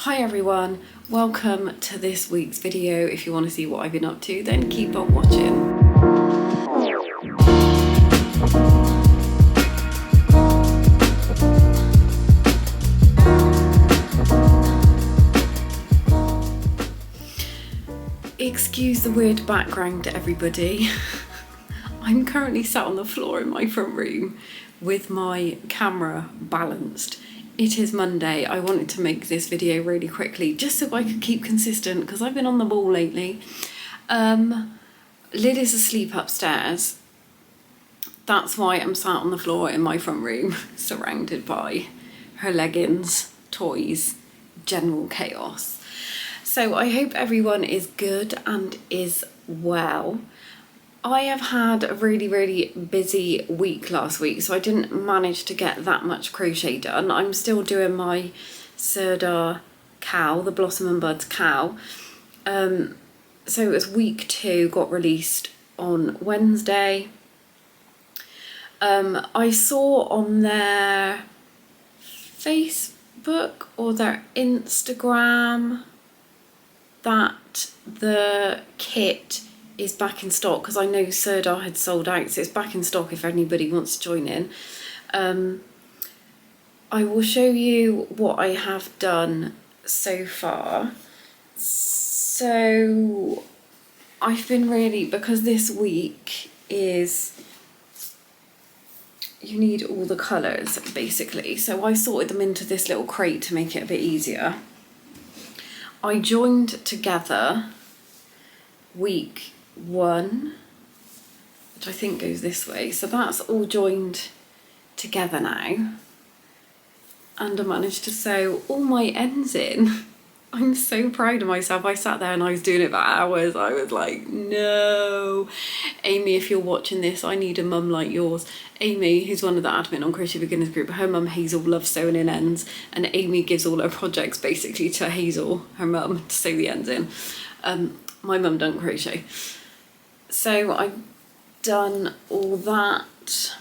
Hi everyone, welcome to this week's video. If you want to see what I've been up to, then keep on watching. Excuse the weird background to everybody. I'm currently sat on the floor in my front room with my camera balanced. It is Monday. I wanted to make this video really quickly just so I could keep consistent because I've been on the ball lately. Lyd is asleep upstairs. That's why I'm sat on the floor in my front room surrounded by her leggings, toys, general chaos. So I hope everyone is good and is well. I have had a really busy week last week, so I didn't manage to get that much crochet done. I'm still doing my Sirdar cowl, the Blossom and Buds cowl. So it was week 2, got released on Wednesday. I saw on their Facebook or their Instagram that the kit is back in stock because I know Sirdar had sold out, so it's back in stock if anybody wants to join in. I will show you what I have done so far. So I've been really, because this week is, you need all the colours basically, so I sorted them into this little crate to make it a bit easier. I joined together week 1, which I think goes this way, so that's all joined together now, and I managed to sew all my ends in. I'm so proud of myself. I sat there and I was doing it for hours. I was like, no. Amy, if you're watching this, I need a mum like yours. Amy, who's one of the admin on Crochet Beginners group, her mum Hazel loves sewing in ends, and Amy gives all her projects basically to Hazel, her mum, to sew the ends in. My mum don't crochet. So I've done all that.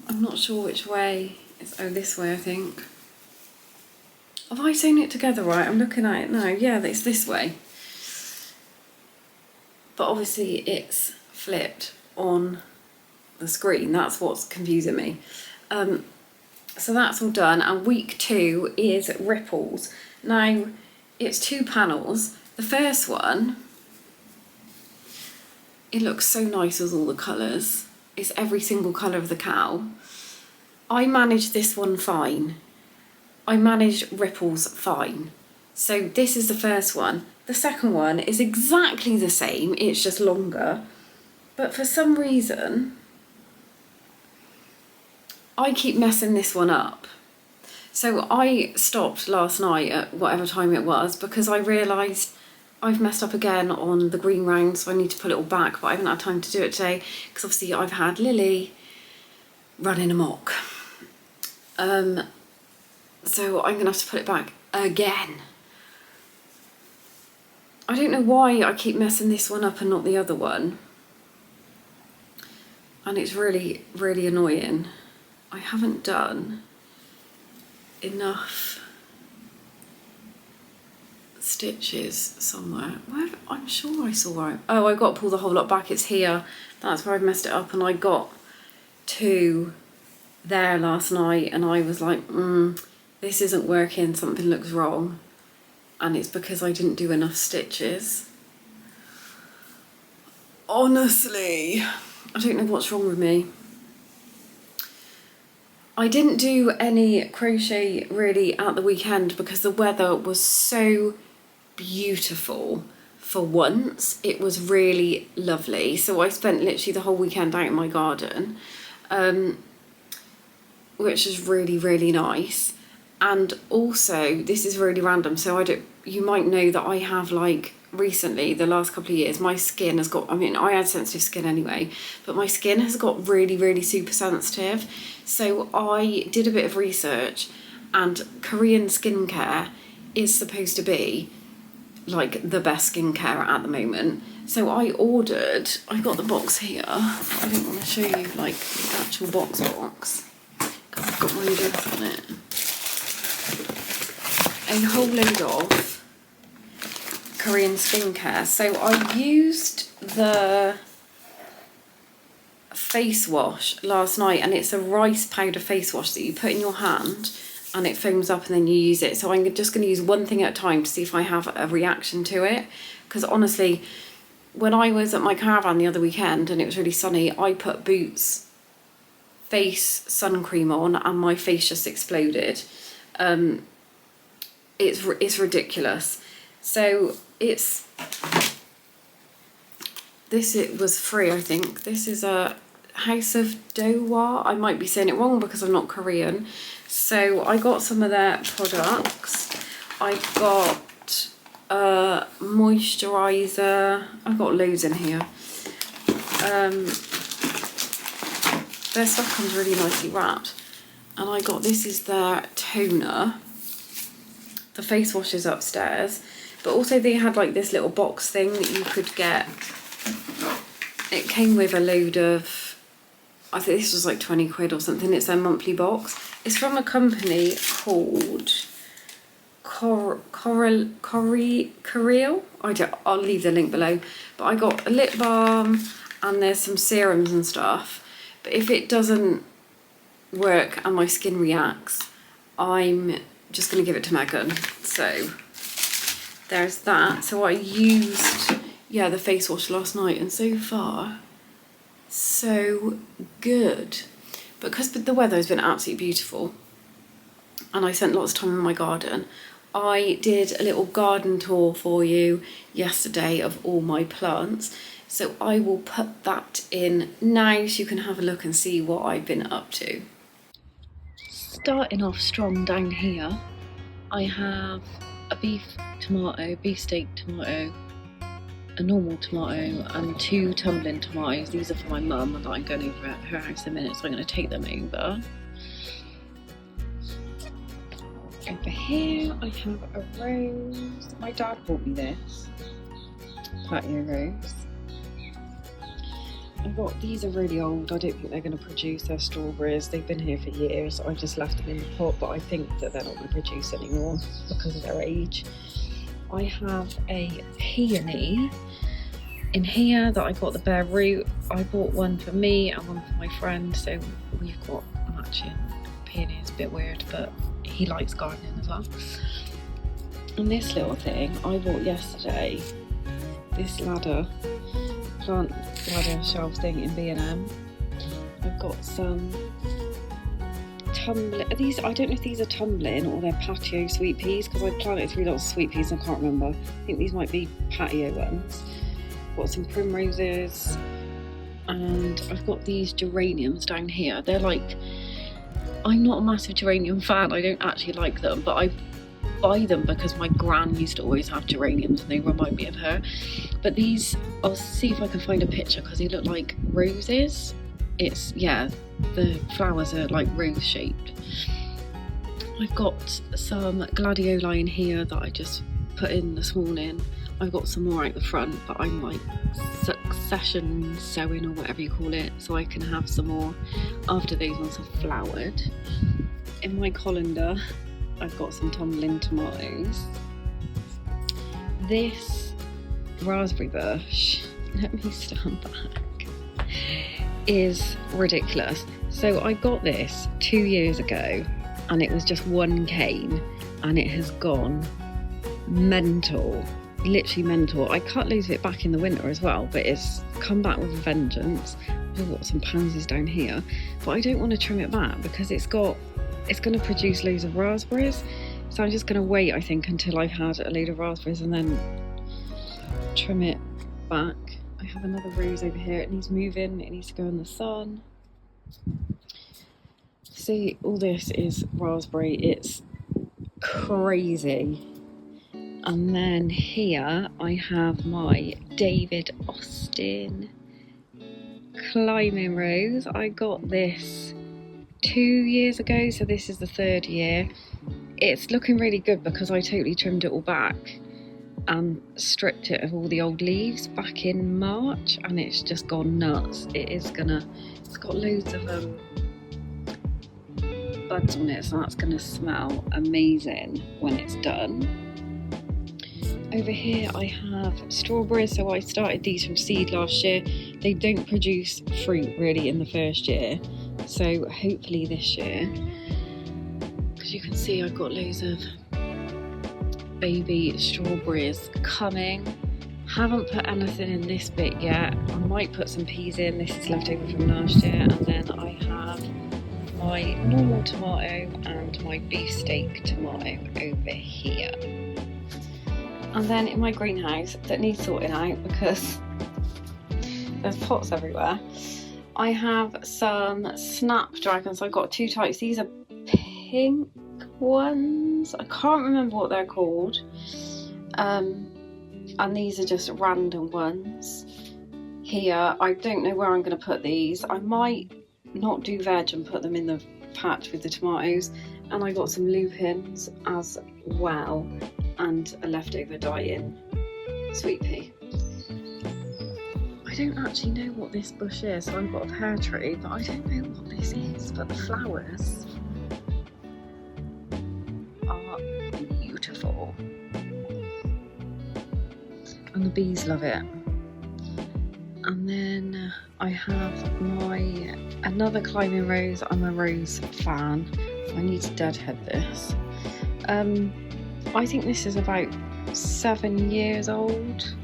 I'm not sure which way. It's, oh, this way I think. Have I sewn it together right? I'm looking at it now. Yeah, it's this way. But obviously it's flipped on the screen. That's what's confusing me. So that's all done. And week 2 is ripples. Now, it's 2 panels. The first one, it looks so nice with all the colours. It's every single colour of the cowl. I managed this one fine. I managed ripples fine. So this is the first one. The second one is exactly the same, it's just longer. But for some reason, I keep messing this one up. So I stopped last night at whatever time it was because I realised I've messed up again on the green round, so I need to put it all back, but I haven't had time to do it today because obviously I've had Lily running amok. So I'm gonna have to put it back again. I don't know why I keep messing this one up and not the other one. And it's really annoying. I haven't done enough stitches somewhere. Where, I'm sure I saw where oh, I got to pull the whole lot back. It's here. That's where I messed it up, and I got 2 there last night and I was like, this isn't working, something looks wrong. And it's because I didn't do enough stitches. Honestly, I don't know what's wrong with me. I didn't do any crochet really at the weekend because the weather was so beautiful. For once, it was really lovely. So I spent literally the whole weekend out in my garden, which is really nice. And also, this is really random, so you might know that I have, like, recently, the last couple of years, my skin has got, I mean, I had sensitive skin anyway, but my skin has got really super sensitive. So I did a bit of research, and Korean skincare is supposed to be like the best skincare at the moment. So I got the box here. I don't want to show you like the actual box because I've got my address on it. a whole load of Korean skincare. So I used the face wash last night, and it's a rice powder face wash that you put in your hand and it foams up and then you use it. So I'm just going to use one thing at a time to see if I have a reaction to it, because honestly, when I was at my caravan the other weekend and it was really sunny, I put Boots face sun cream on and my face just exploded. It's ridiculous. So it was free, I think. This is a House of Dowa. I might be saying it wrong because I'm not Korean. So I got some of their products. I got a moisturiser. I've got loads in here. Their stuff comes really nicely wrapped. And I got, this is their toner. The face wash is upstairs. But also they had like this little box thing that you could get. It came with a load of, I think this was like 20 quid or something. It's their monthly box. It's from a company called Coreal. I'll leave the link below. But I got a lip balm and there's some serums and stuff. But if it doesn't work and my skin reacts, I'm just going to give it to Megan. So there's that. So I used, the face wash last night, and so far, so good. Because the weather has been absolutely beautiful and I spent lots of time in my garden, I did a little garden tour for you yesterday of all my plants. So I will put that in now so you can have a look and see what I've been up to. Starting off strong down here, I have a beef steak tomato, a normal tomato and 2 tumbling tomatoes. These are for my mum and I'm going over at her house in a minute, so I'm going to take them over. Over here I have a rose. My dad bought me this patio rose. These are really old. I don't think they're going to produce their strawberries. They've been here for years. I just left them in the pot, but I think that they're not going to produce anymore because of their age. I have a peony in here that I got the bare root. I bought one for me and one for my friend, so we've got matching peony. It's a bit weird, but he likes gardening as well. And this little thing I bought yesterday, this plant ladder shelf thing in B&M. I've got some tumbling. I don't know if these are tumbling or they're patio sweet peas, because I planted 3 lots of sweet peas and I can't remember. I think these might be patio ones. Got some primroses, and I've got these geraniums down here. They're like, I'm not a massive geranium fan. I don't actually like them, but I buy them because my gran used to always have geraniums and they remind me of her. But these, I'll see if I can find a picture because they look like roses. The flowers are like rose shaped. I've got some gladioli in here that I just put in this morning. I've got some more out the front, but I'm like succession sowing or whatever you call it, so I can have some more after those ones have flowered. In my colander I've got some tumbling tomatoes. This raspberry bush, let me stand back, is ridiculous. So I got this 2 years ago and it was just one cane and it has gone mental, literally mental. I cut loads of it back in the winter as well, but it's come back with a vengeance. I've got some pansies down here, but I don't want to trim it back because it's going to produce loads of raspberries. So I'm just going to wait, I think, until I've had a load of raspberries and then trim it back. I have another rose over here. It needs moving. It needs to go in the sun. See, all this is raspberry. It's crazy. And then here I have my David Austin climbing rose. I got this 2 years ago, so this is the 3rd year. It's looking really good because I totally trimmed it all back and stripped it of all the old leaves back in March, and it's just gone nuts. It's got loads of buds on it, so that's going to smell amazing when it's done. Over here I have strawberries, so I started these from seed last year. They don't produce fruit really in the first year, so hopefully this year, because you can see I've got loads of baby strawberries coming. Haven't put anything in this bit yet. I might put some peas in. This is left over from last year. And then I have my normal tomato and my beefsteak tomato over here. And then in my greenhouse that needs sorting out because there's pots everywhere, I have some snapdragons. I've got 2 types. These are pink ones. I can't remember what they're called. And these are just random ones. Here, I don't know where I'm going to put these. I might not do veg and put them in the patch with the tomatoes. And I got some lupins as well, and a leftover dying sweet pea. I don't actually know what this bush is. So I've got a pear tree, but I don't know what this is. But the flowers are beautiful. And the bees love it. And then I have my another climbing rose. I'm a rose fan. I need to deadhead this. I think this is about 7 years old.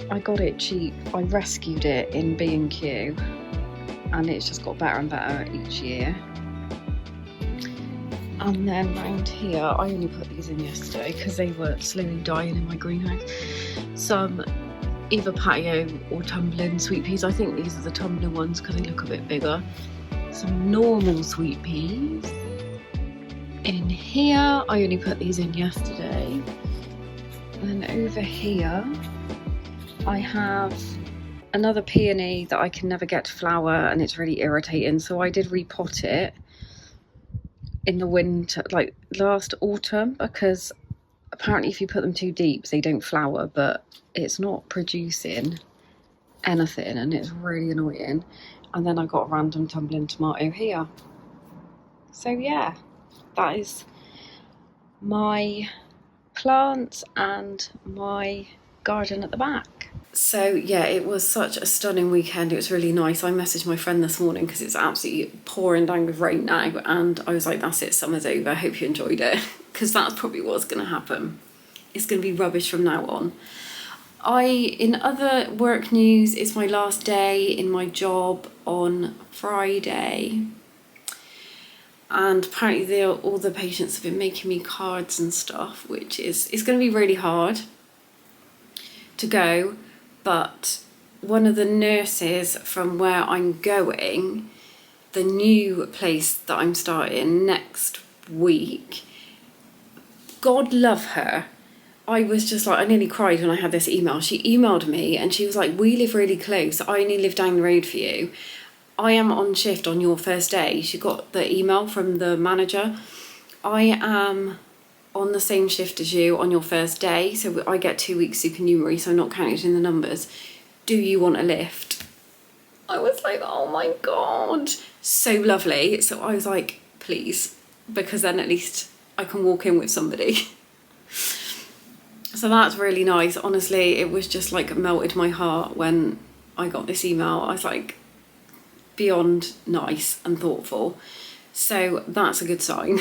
I got it cheap. I rescued it in B&Q, and it's just got better and better each year. And then round here, I only put these in yesterday because they were slowly dying in my greenhouse. Some either patio or tumbling sweet peas. I think these are the tumbling ones because they look a bit bigger. Some normal sweet peas. In here, I only put these in yesterday. And then over here, I have another peony that I can never get to flower, and it's really irritating. So I did repot it in the winter, like last autumn, because apparently if you put them too deep they don't flower, but it's not producing anything and it's really annoying. And then I got a random tumbling tomato here. So yeah, that is my plants and my garden at the back. So yeah, it was such a stunning weekend. It was really nice. I messaged my friend this morning because it's absolutely pouring down with rain now, and I was like, that's it, summer's over. I hope you enjoyed it, because that's probably what's going to happen. It's going to be rubbish from now on. In other work news, it's my last day in my job on Friday, and apparently all the patients have been making me cards and stuff, which is going to be really hard to go. But one of the nurses from where I'm going, the new place that I'm starting next week, God love her. I was just like, I nearly cried when I had this email. She emailed me and she was like, we live really close. I only live down the road for you. I am on shift on your first day. She got the email from the manager. I am on the same shift as you on your first day, so I get 2 weeks supernumerary, so I'm not counted in the numbers. Do you want a lift? I was like, oh my God, so lovely. So I was like, please, because then at least I can walk in with somebody. So that's really nice. Honestly, it was just like melted my heart when I got this email. I was like, beyond nice and thoughtful. So that's a good sign.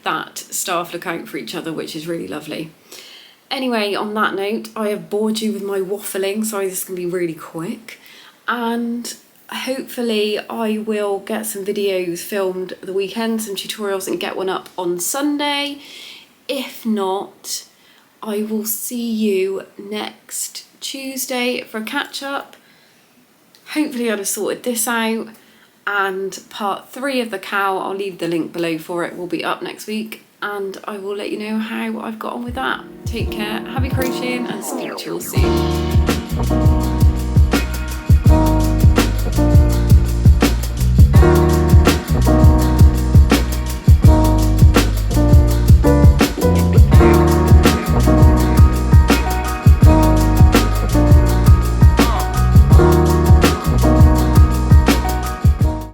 That staff look out for each other, which is really lovely. Anyway, on that note, I have bored you with my waffling, so this is going to be really quick. And hopefully I will get some videos filmed the weekend, some tutorials, and get one up on Sunday. If not, I will see you next Tuesday for a catch up. Hopefully I'll have sorted this out. And part 3 of the cow, I'll leave the link below for it, will be up next week, and I will let you know how I've got on with that. Take care, happy crocheting, and speak to you all soon.